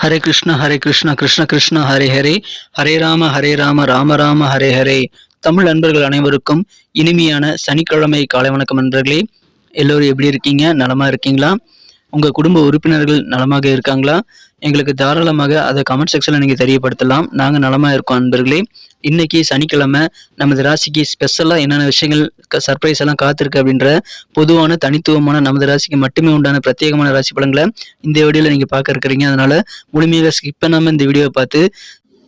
ஹரே கிருஷ்ணா கிருஷ்ண கிருஷ்ணா ஹரே ஹரே, ஹரே ராம ராம ராம ஹரே ஹரே. தமிழ் நண்பர்கள் அனைவருக்கும் இனிமையான சனிக்கிழமை காலை வணக்கம் நண்பர்களே. எல்லோரும் எப்படி இருக்கீங்க? நலமா இருக்கீங்களா? உங்க குடும்ப உறுப்பினர்கள் நலமாக இருக்காங்களா? எங்களுக்கு தாராளமாக அதை கமெண்ட் செக்ஷன்ல நீங்க தெரியப்படுத்தலாம். நாங்க நலமா இருக்கோம் நண்பர்களே. இன்னைக்கு சனிக்கிழமை நமது ராசிக்கு ஸ்பெஷலா என்னென்ன விஷயங்கள் சர்ப்ரைஸ் எல்லாம் காத்திருக்கு அப்படின்ற பொதுவான தனித்துவமான நமது ராசிக்கு மட்டுமே உண்டான பிரத்யேகமான ராசி பலன்களை இந்த வீடியோல நீங்க பார்க்க இருக்கிறீங்க. அதனால முழுமையாக ஸ்கிப் பண்ணாம இந்த வீடியோவை பார்த்து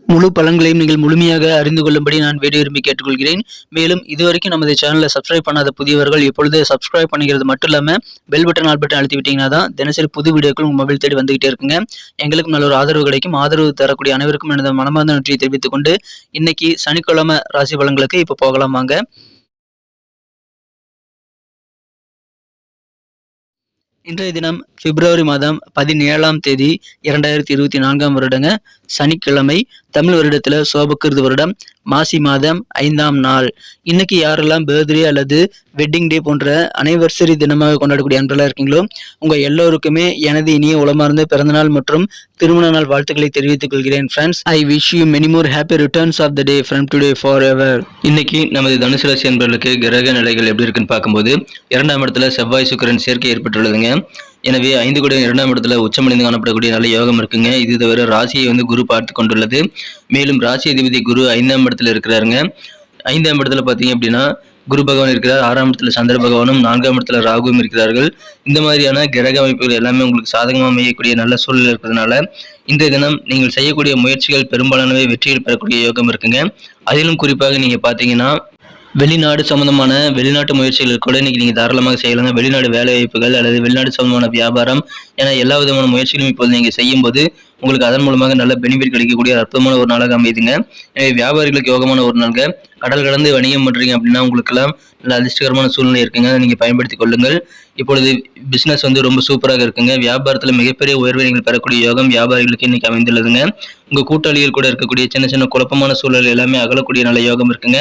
முழு பலன்களையும் நீங்கள் முழுமையாக அறிந்து கொள்ளும்படி நான் வீடியோ விரும்பி கேட்டுக்கொள்கிறேன். மேலும் இதுவரைக்கும் நமது சேனலை சப்ஸ்கிரைப் பண்ணாத புதியவர்கள் இப்பொழுது சப்ஸ்கிரைப் பண்ணிக்கிறது மட்டும் இல்லாமல் பெல் பட்டன் ஆல் பட்டன் அழுத்தி விட்டீங்கன்னா தான் தினசரி புது வீடியோக்கள் உங்கள் மொபைல் தேடி வந்துகிட்டே இருக்குங்க. எங்களுக்கும் நல்ல ஒரு ஆதரவு கிடைக்கும். ஆதரவு தரக்கூடிய அனைவருக்கும் எனது மனமார்ந்த நன்றியை தெரிவித்துக் கொண்டு இன்னைக்கு சனிக்கிழமை ராசி பலன்களுக்கு இப்போ போகலாம் வாங்க. இன்றைய தினம் பிப்ரவரி மாதம் 17ஆம் தேதி 2024 வருடங்க, சனிக்கிழமை. தமிழ் வருடத்துல சோபகிருது வருடம் மாசி மாதம் 5ஆம் நாள். இன்னைக்கு யாரெல்லாம் பர்த்டே அல்லது வெட்டிங் டே போன்ற அனிவர்சரி தினமாக கொண்டாடக்கூடிய அன்பர்களாக இருக்கீங்களோ உங்க எல்லோருக்குமே எனது இனிய உளமார்ந்த பிறந்தநாள் மற்றும் திருமண நாள் வாழ்த்துக்களை தெரிவித்துக் கொள்கிறேன். Friends, I wish you many more happy returns of the day from today forever. இன்னைக்கு நமது தனுசு ராசி அன்பர்களுக்கு கிரக நிலைகள் எப்படி இருக்குன்னு பார்க்கும்போது 2ஆம் இடத்துல செவ்வாய் சுக்கிரன் சேர்க்கை ஏற்பட்டுள்ளதுங்க. எனவே 5 கூட 2ஆம் இடத்துல உச்சமடைந்து காணப்படக்கூடிய நல்ல யோகம் இருக்குங்க. இது தவிர ராசியை குரு பார்த்து கொண்டுள்ளது. மேலும் ராசி அதிபதி குரு 5ஆம் இடத்துல இருக்கிறாருங்க. 5ஆம் இடத்துல பார்த்தீங்க அப்படின்னா குரு பகவான் இருக்கிறார். 6ஆம் இடத்துல சந்திர பகவானும் 4ஆம் இடத்துல ராகுவும் இருக்கிறார்கள். இந்த மாதிரியான கிரக அமைப்புகள் எல்லாமே உங்களுக்கு சாதகமாக அமையக்கூடிய நல்ல சூழல் இருக்கிறதுனால இன்றைய தினம் நீங்கள் செய்யக்கூடிய முயற்சிகள் பெரும்பாலானவை வெற்றிகள் பெறக்கூடிய யோகம் இருக்குங்க. அதிலும் குறிப்பாக நீங்க பார்த்தீங்கன்னா வெளிநாடு சம்பந்தமான வெளிநாட்டு முயற்சிகள் கூட இன்னைக்கு நீங்க தாராளமாக செய்யலாங்க. வெளிநாடு வேலை வாய்ப்புகள் அல்லது வெளிநாடு சம்பந்தமான வியாபாரம் என எல்லா விதமான முயற்சிகளும் இப்போது நீங்க செய்யும் போது உங்களுக்கு அதன் மூலமாக நல்ல பெனிஃபிட் கிடைக்கக்கூடிய அற்புதமான ஒரு நாளாக அமையுதுங்க. எனவே வியாபாரிகளுக்கு யோகமான ஒரு நாளுங்க. கடல் கடந்து வணிகம் பண்றீங்க அப்படின்னா உங்களுக்கெல்லாம் நல்ல அதிர்ஷ்டகரமான சூழ்நிலை இருக்குங்க. அதை நீங்க பயன்படுத்திக் கொள்ளுங்கள். இப்பொழுது பிசினஸ் ரொம்ப சூப்பராக இருக்குங்க. வியாபாரத்துல மிகப்பெரிய உயர்வை நீங்கள் பெறக்கூடிய யோகம் வியாபாரிகளுக்கு இன்னைக்கு அமைந்துள்ளதுங்க. உங்க கூட்டாளிகள் கூட இருக்கக்கூடிய சின்ன சின்ன குழப்பமான சூழல் எல்லாமே அகலக்கூடிய நல்ல யோகம் இருக்குங்க.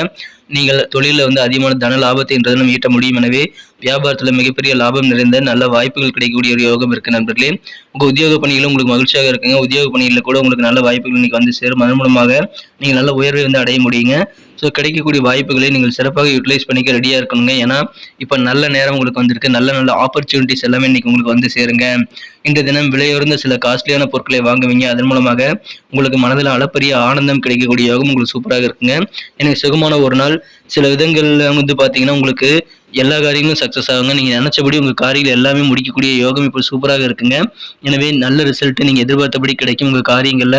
நீங்கள் தொழிலில் அதிகமான தன லாபத்தை இன்றதிலும் ஈட்ட முடியும். எனவே வியாபாரத்துல மிகப்பெரிய லாபம் நிறைந்த நல்ல வாய்ப்புகள் கிடைக்கக்கூடிய ஒரு யோகம் இருக்கு நண்பர்களே. உங்க உத்தியோக பணிகளும் உங்களுக்கு மகிழ்ச்சியாக இருக்குங்க. உத்தியோக பணிகளில் கூட உங்களுக்கு நல்ல வாய்ப்புகள் இன்னைக்கு சேரும். அதன் மூலமாக நீங்கள் நல்ல உயர்வை அடைய முடியுங்க. ஸோ கிடைக்கக்கூடிய வாய்ப்புகளை நீங்கள் சிறப்பாக யூட்டிலைஸ் பண்ணிக்க ரெடியாக இருக்கணுங்க. ஏன்னா இப்போ நல்ல நேரம் உங்களுக்கு வந்திருக்கு. நல்ல நல்ல ஆப்பர்ச்சுனிட்டிஸ் எல்லாமே இன்னைக்கு உங்களுக்கு சேருங்க. இந்த தினம் விலையுறந்த சில காஸ்ட்லியான பொருட்களை வாங்குவீங்க. அதன் மூலமாக உங்களுக்கு மனதில் அளப்பரிய ஆனந்தம் கிடைக்கக்கூடிய யோகம் உங்களுக்கு சூப்பராக இருக்குங்க. எனக்கு சுகமான ஒரு நாள். சில விதங்கள்ல பார்த்தீங்கன்னா உங்களுக்கு எல்லா காரியங்களும் சக்ஸஸ் ஆகுங்க. நீங்கள் நினைச்சபடி உங்கள் காரியங்கள் எல்லாமே முடிக்கக்கூடிய யோகம் இப்போ சூப்பராக இருக்குங்க. எனவே நல்ல ரிசல்ட் நீங்கள் எதிர்பார்த்தபடி கிடைக்கும் உங்கள் காரியங்களில்.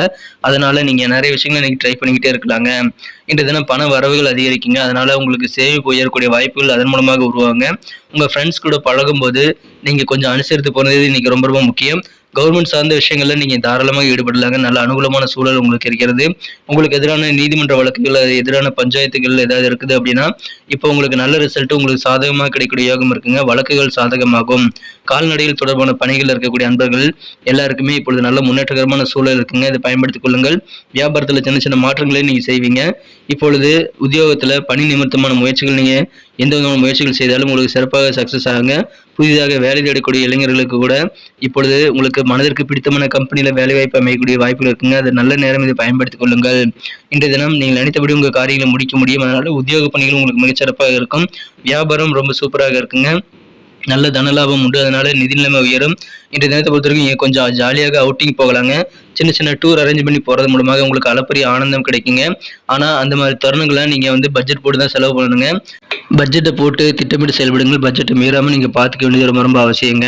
அதனால நீங்கள் நிறைய விஷயங்களை இன்னைக்கு ட்ரை பண்ணிக்கிட்டே இருக்கலாங்க. இன்றைய தினம் பண வரவுகள் அதிகரிக்குங்க. அதனால உங்களுக்கு சேமிப்பு உயரக்கூடிய வாய்ப்புகள் அதன் மூலமாக உருவாங்க. உங்கள் ஃப்ரெண்ட்ஸ் கூட பழகும்போது நீங்கள் கொஞ்சம் அனுசரித்து போகிறது இன்னைக்கு ரொம்ப ரொம்ப முக்கியம். கவர்மெண்ட் சார்ந்த விஷயங்கள்ல நீங்க தாராளமாக ஈடுபடலாங்க. நல்ல அனுகூலமான சூழல் உங்களுக்கு இருக்கிறது. உங்களுக்கு எதிரான நீதிமன்ற வழக்குகள் எதிரான பஞ்சாயத்துகள் ஏதாவது இருக்குது அப்படின்னா இப்போ உங்களுக்கு நல்ல ரிசல்ட் உங்களுக்கு சாதகமாக கிடைக்கக்கூடிய யோகம் இருக்குங்க. வழக்குகள் சாதகமாகும். கால்நடைகள் தொடர்பான பணிகள் இருக்கக்கூடிய அன்பர்கள் எல்லாருக்குமே இப்பொழுது நல்ல முன்னேற்றகரமான சூழல் இருக்குங்க. இதை பயன்படுத்திக் கொள்ளுங்கள். வியாபாரத்துல சின்ன சின்ன மாற்றங்களை நீங்க செய்வீங்க. இப்பொழுது உத்தியோகத்துல பணி நிமித்தமான முயற்சிகள் நீங்க எந்த விதமான முயற்சிகள் செய்தாலும் உங்களுக்கு சிறப்பாக சக்சஸ் ஆகுங்க. புதிதாக வேலை தேடக்கூடிய இளைஞர்களுக்கு கூட இப்பொழுது உங்களுக்கு மனதிற்கு பிடித்தமான கம்பெனியில வேலை வாய்ப்பு அமையக்கூடிய வாய்ப்புகள் இருக்குங்க. அது நல்ல நேரம் இதை பயன்படுத்திக் கொள்ளுங்கள். இன்றைய தினம் நீங்கள் நினைத்தபடி உங்க காரியங்களை முடிக்க முடியும். அதனால உத்தியோக பணிகள் உங்களுக்கு மிகச்சிறப்பாக இருக்கும். வியாபாரம் ரொம்ப சூப்பராக இருக்குங்க. நல்ல தனலாபம் உண்டு. அதனால நிதி நிலைமை உயரும். இன்றைய தினத்தை பொறுத்த வரைக்கும் நீங்க கொஞ்சம் ஜாலியாக அவுட்டிங் போகலாங்க. சின்ன சின்ன டூர் அரேஞ்ச் பண்ணி போறது மூலமாக உங்களுக்கு அளப்பரிய ஆனந்தம் கிடைக்குங்க. ஆனா அந்த மாதிரி தருணங்களை நீங்க பட்ஜெட் போட்டு தான் செலவு பண்ணணுங்க. பட்ஜெட்டை போட்டு திட்டமிட்டு செயல்படுங்கள். பட்ஜெட்டை மீறாம நீங்க பார்த்துக்க வேண்டியது ரொம்ப ரொம்ப அவசியங்க.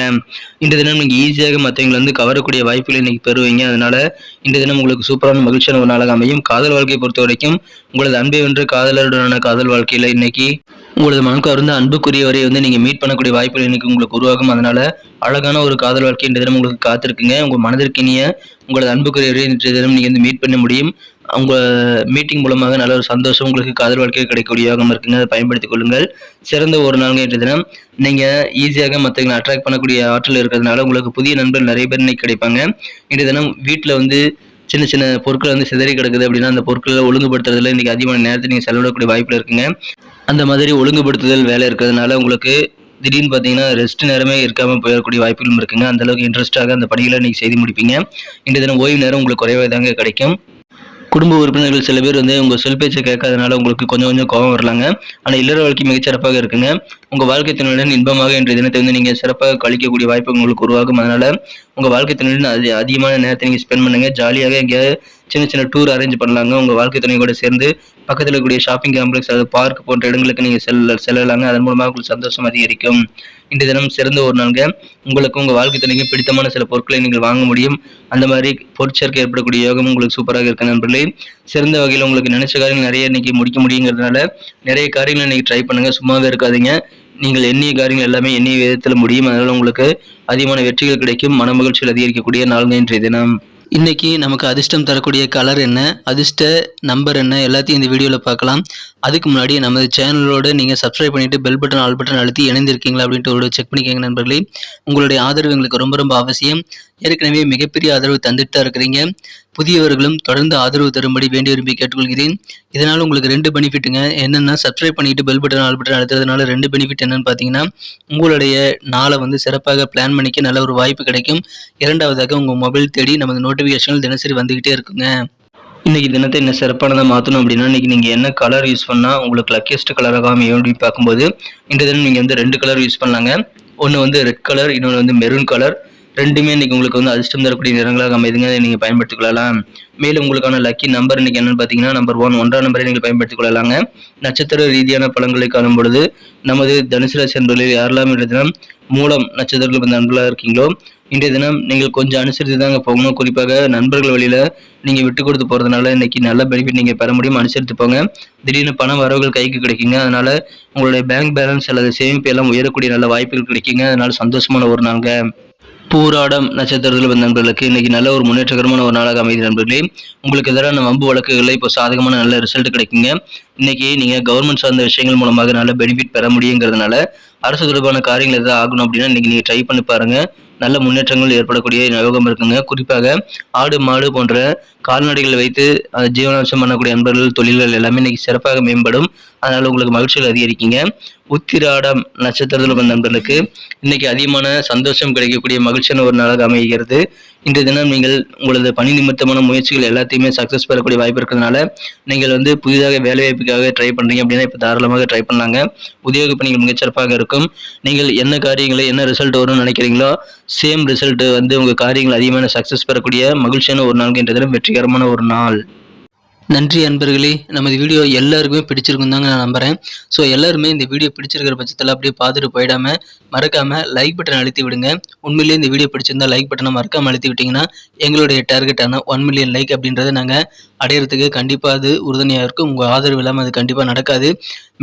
இன்றைய தினம் நீங்க ஈஸியாக மற்றவங்களை கவரக்கூடிய வாய்ப்புகளை இன்னைக்கு பெறுவீங்க. அதனால இன்றைய தினம் உங்களுக்கு சூப்பரான மகிழ்ச்சியான ஒரு நாளாக அமையும். காதல் வாழ்க்கையை பொறுத்த வரைக்கும் உங்களது அன்பை வென்று காதலருடனான காதல் வாழ்க்கையில இன்னைக்கு உங்களது மனக்கு அருந்த அன்புக்குரியவரை நீங்க மீட் பண்ணக்கூடிய வாய்ப்புகள் இன்னைக்கு உங்களுக்கு உருவாகும். அதனால அழகான ஒரு காதல் வாழ்க்கை இன்றைய தினம் உங்களுக்கு காத்திருக்குங்க. உங்க மனதிற்கு இனிய உங்களது அன்புக்குரியவரை இன்றைய தினம் நீங்க மீட் பண்ண முடியும். அவங்க மீட்டிங் மூலமாக நல்ல ஒரு சந்தோஷம் உங்களுக்கு காதல் வாழ்க்கையில் கிடைக்கக்கூடிய யோகம் இருக்குங்க. அதை பயன்படுத்திக் கொள்ளுங்கள். சிறந்த ஒரு நாளுங்க இன்றைய தினம். நீங்க ஈஸியாக மற்றவங்களை அட்ராக்ட் பண்ணக்கூடிய ஆற்றல் இருக்கிறதுனால உங்களுக்கு புதிய நண்பர்கள் நிறைய பேர் இன்னைக்கு கிடைப்பாங்க. இன்றைய தினம் வீட்டில் சின்ன சின்ன பொருட்கள் சிதறி கிடக்குது அப்படின்னா அந்த பொருட்களை ஒழுங்குபடுத்துறதுல இன்னைக்கு அதிகமான நேரத்தை நீங்க செலவிடக்கூடிய வாய்ப்புல இருக்குங்க. அந்த மாதிரி ஒழுங்குபடுத்துதல் வேலை இருக்கிறதுனால உங்களுக்கு திடீர்னு பார்த்தீங்கன்னா ரெஸ்ட் நேரமே இருக்காம போயிடக்கூடிய வாய்ப்புகளும் இருக்குங்க. அந்த அளவுக்கு இன்ட்ரெஸ்ட்டாக அந்த பணிகளை நீங்க செய்து முடிப்பீங்க. இன்றைய தினம் ஓய்வு நேரம் உங்களுக்கு குறைவாக தாங்க கிடைக்கும். குடும்ப உறுப்பினர்கள் சில பேர் உங்க சொல் பேச்சை கேட்காதனால உங்களுக்கு கொஞ்சம் கொஞ்சம் கோபம் வரலாங்க. ஆனா இல்லற வாழ்க்கை மிகச்சிறப்பாக இருக்குங்க. உங்க வாழ்க்கை துணையுடன் இன்பமாக இன்றைய தினத்தை நீங்க சிறப்பாக கழிக்கக்கூடிய வாய்ப்பு உங்களுக்கு உருவாகும். அதனால உங்க வாழ்க்கை துணையுடன் அதிகமான நேரத்தை நீங்க ஸ்பெண்ட் பண்ணுங்க. ஜாலியாக எங்கேயாவது சின்ன சின்ன டூர் அரேஞ்ச் பண்ணலாங்க. உங்க வாழ்க்கை துணை கூட சேர்ந்து பக்கத்தில் இருக்கக்கூடிய ஷாப்பிங் காம்ப்ளெக்ஸ் அது பார்க் போன்ற இடங்களுக்கு நீங்க செல்லலாங்க. அதன் மூலமாக உங்களுக்கு சந்தோஷம் அதிகரிக்கும். இன்றைய தினம் சிறந்த ஒரு நாளுங்க. உங்களுக்கு உங்க வாழ்க்கை துணைக்கு பிடித்தமான சில பொருட்களை நீங்கள் வாங்க முடியும். அந்த மாதிரி பொருட்சேர்க்கை ஏற்படக்கூடிய யோகம் உங்களுக்கு சூப்பராக இருக்கு நண்பர்களே. சிறந்த வகையில் உங்களுக்கு நினைச்ச காரியங்கள் நிறைய இன்னைக்கு முடிக்க முடியுங்கிறதுனால நிறைய காரியங்களை இன்னைக்கு ட்ரை பண்ணுங்க. சும்மாவே இருக்காதீங்க. நீங்கள் எண்ணிய காரியங்கள் எல்லாமே எண்ணிய விதத்தில் முடியும். அதனால உங்களுக்கு அதிகமான வெற்றிகள் கிடைக்கும். மன மகிழ்ச்சியில் அதிகரிக்கக்கூடிய நாளுங்க இன்றைய தினம். இன்னைக்கு நமக்கு அதிர்ஷ்டம் தரக்கூடிய கலர் என்ன, அதிர்ஷ்ட நம்பர் என்ன, எல்லாத்தையும் இந்த வீடியோவில் பார்க்கலாம். அதுக்கு முன்னாடி நமது சேனலோட நீங்கள் சப்ஸ்கிரைப் பண்ணிட்டு பெல் பட்டன் ஆல் பட்டன் அழுத்தி இணைந்திருக்கீங்களா அப்படின்ட்டு ஒரு செக் பண்ணிக்கோங்க நண்பர்களே. உங்களுடைய ஆதரவு எங்களுக்கு ரொம்ப ரொம்ப அவசியம். ஏற்கனவே மிகப்பெரிய ஆதரவு தந்துட்டு தான் இருக்கிறீங்க. புதியவர்களும் தொடர்ந்து ஆதரவு தரும்படி வேண்டி விரும்பி கேட்டுக்கொள்கிறேன். இதனால் உங்களுக்கு 2 பெனிஃபிட்டுங்க. என்னென்னா சப்ஸ்கிரைப் பண்ணிட்டு பெல் பட்டன் ஆல் பட்டன் அழுத்துறதுனால 2 பெனிஃபிட் என்னன்னு பார்த்தீங்கன்னா, உங்களுடைய நாளை சிறப்பாக பிளான் பண்ணிக்க நல்ல ஒரு வாய்ப்பு கிடைக்கும். இரண்டாவதாக உங்கள் மொபைல் தேடி நமது நோட்டிஃபிகேஷன்கள் தினசரி வந்துகிட்டே இருக்குங்க. இன்னைக்கு தினத்தை என்ன சிறப்பானதாக மாற்றணும் அப்படின்னா, இன்னைக்கு நீங்கள் என்ன கலர் யூஸ் பண்ணால் உங்களுக்கு லக்கியஸ்ட் கலராக அமையும் அப்படின்னு பார்க்கும்போது, இந்த தினம் நீங்கள் 2 கலர் யூஸ் பண்ணலாங்க. ஒன்று ரெட் கலர், இன்னொன்று மெரூன் கலர். ரெண்டுமே இன்னைக்கு உங்களுக்கு அதிர்ஷ்டம் தரக்கூடிய நிறங்களாக அமைதுங்க. அதை நீங்கள் பயன்படுத்திக் கொள்ளலாம். மேலும் உங்களுக்கான லக்கி நம்பர் இன்னைக்கு என்னன்னு பார்த்தீங்கன்னா, நம்பர் 1 ஒன்றாம் நம்பரை நீங்கள் பயன்படுத்திக் கொள்ளலாங்க. நட்சத்திர ரீதியான பலன்களை காணும் பொழுது நமது தனுசு ராசி அன்பர்களில் யாரெல்லாம் இன்றைய தினம் மூலம் நட்சத்திரங்கள் நண்பர்களாக இருக்கீங்களோ, இன்றைய தினம் நீங்கள் கொஞ்சம் அனுசரித்து தாங்க போகணும். குறிப்பாக நண்பர்கள் வழியில் நீங்கள் விட்டு கொடுத்து போகிறதுனால இன்னைக்கு நல்ல பெனிஃபிட் நீங்கள் பெற முடியும். அனுசரித்து போங்க. திடீர்னு பண வரவுகள் கைக்கு கிடைக்குங்க. அதனால உங்களுடைய பேங்க் பேலன்ஸ் அல்லது சேமிப்பு எல்லாம் உயரக்கூடிய நல்ல வாய்ப்புகள் கிடைக்குங்க. அதனால சந்தோஷமான ஒரு நாளுங்க. பூராடம் நட்சத்திரத்தில் வந்த நண்பர்களுக்கு இன்னைக்கு நல்ல ஒரு முன்னேற்றகரமான ஒரு நாளாக அமைதி நண்பர்களே. உங்களுக்கு எதிரான வம்பு வழக்குகளில் இப்போ சாதகமான நல்ல ரிசல்ட் கிடைக்குங்க. இன்னைக்கு நீங்க கவர்மெண்ட் சார்ந்த விஷயங்கள் மூலமாக நல்ல பெனிஃபிட் பெற முடியுங்கிறதுனால அரசு தொடர்பான காரியங்கள் எதாவது ஆகணும் அப்படின்னா இன்னைக்கு நீங்க ட்ரை பண்ணி பாருங்க. நல்ல முன்னேற்றங்கள் ஏற்படக்கூடிய யோகம் இருக்குங்க. குறிப்பாக ஆடு மாடு போன்ற கால்நடைகளை வைத்து ஜீவனாம்சம் பண்ணக்கூடிய நண்பர்கள் தொழில்கள் எல்லாமே இன்னைக்கு சிறப்பாக மேம்படும். அதனால உங்களுக்கு மகிழ்ச்சிகள் அதிகரிக்குங்க. உத்திராடம் நட்சத்திரத்தில் வந்த நண்பர்களுக்கு இன்னைக்கு அதிகமான சந்தோஷம் கிடைக்கக்கூடிய மகிழ்ச்சியான ஒரு நாளாக அமைகிறது. இன்றைய தினம் நீங்கள் உங்களது பணி நிமித்தமான முயற்சிகள் எல்லாத்தையுமே சக்ஸஸ் பெறக்கூடிய வாய்ப்பு இருக்கிறதுனால நீங்கள் புதிதாக வேலைவாய்ப்புக்காக ட்ரை பண்ணுறீங்க அப்படின்னா இப்போ தாராளமாக ட்ரை பண்ணலாங்க. உத்தியோக பணிகள் மிகச்சிறப்பாக இருக்கும். நீங்கள் என்ன காரியங்களை என்ன ரிசல்ட் வரும்னு நினைக்கிறீங்களோ சேம் ரிசல்ட் உங்கள் காரியங்கள் அதிகமான சக்ஸஸ் பெறக்கூடிய மகிழ்ச்சியான ஒரு நாள். இன்றைய தினம் வெற்றிகரமான ஒரு நாள். நன்றி அன்பர்களே. நமது வீடியோ எல்லாருக்குமே பிடிச்சிருக்கும் தாங்க நான் நம்புகிறேன். ஸோ எல்லாருமே இந்த வீடியோ பிடிச்சிருக்கிற பட்சத்தில் அப்படியே பார்த்துட்டு போயிடாமல் மறக்காமல் லைக் பட்டன் அழுத்தி விடுங்க. உண்மையிலேயே இந்த வீடியோ பிடிச்சிருந்தா லைக் பட்டனை மறக்காமல் அழுத்தி விட்டிங்கன்னா எங்களுடைய டார்கெட்டான 1 மில்லியன் லைக் அப்படின்றத நாங்கள் அடையிறதுக்கு கண்டிப்பாக அது உறுதுணையாக இருக்கும். உங்கள் ஆதரவு இல்லாமல் அது கண்டிப்பாக நடக்காது.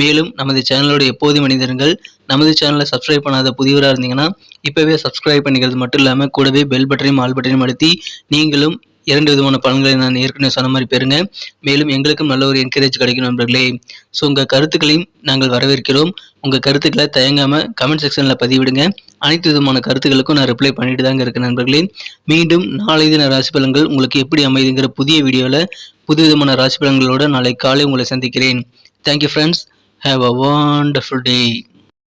மேலும் நமது சேனலோட எப்போது மனிதர்கள் நமது சேனலை சப்ஸ்கிரைப் பண்ணாத புதியவராக இருந்தீங்கன்னா இப்போவே சப்ஸ்கிரைப் பண்ணிக்கிறது மட்டும் இல்லாமல் கூடவே பெல் பட்டனையும் ஆல் பட்டனையும் அழுத்தி நீங்களும் 2 விதமான பலன்களை நான் ஏற்கனவே சொன்ன மாதிரி பெறுங்க. மேலும் எங்களுக்கும் நல்ல ஒரு என்கரேஜ் கிடைக்கும் நண்பர்களே. ஸோ உங்கள் கருத்துக்களையும் நாங்கள் வரவேற்கிறோம். உங்கள் கருத்துக்களை தயங்காமல் கமெண்ட் செக்ஷனில் பதிவிடுங்க. அனைத்து விதமான கருத்துக்களுக்கும் நான் ரிப்ளை பண்ணிட்டு தாங்க இருக்கேன் நண்பர்களே. மீண்டும் நாளை தின ராசி பலன்கள் உங்களுக்கு எப்படி அமைதுங்கிற புதிய வீடியோவில் புது விதமான ராசி பலன்களோடு நாளை காலை உங்களை சந்திக்கிறேன். Thank you friends. Have a wonderful day.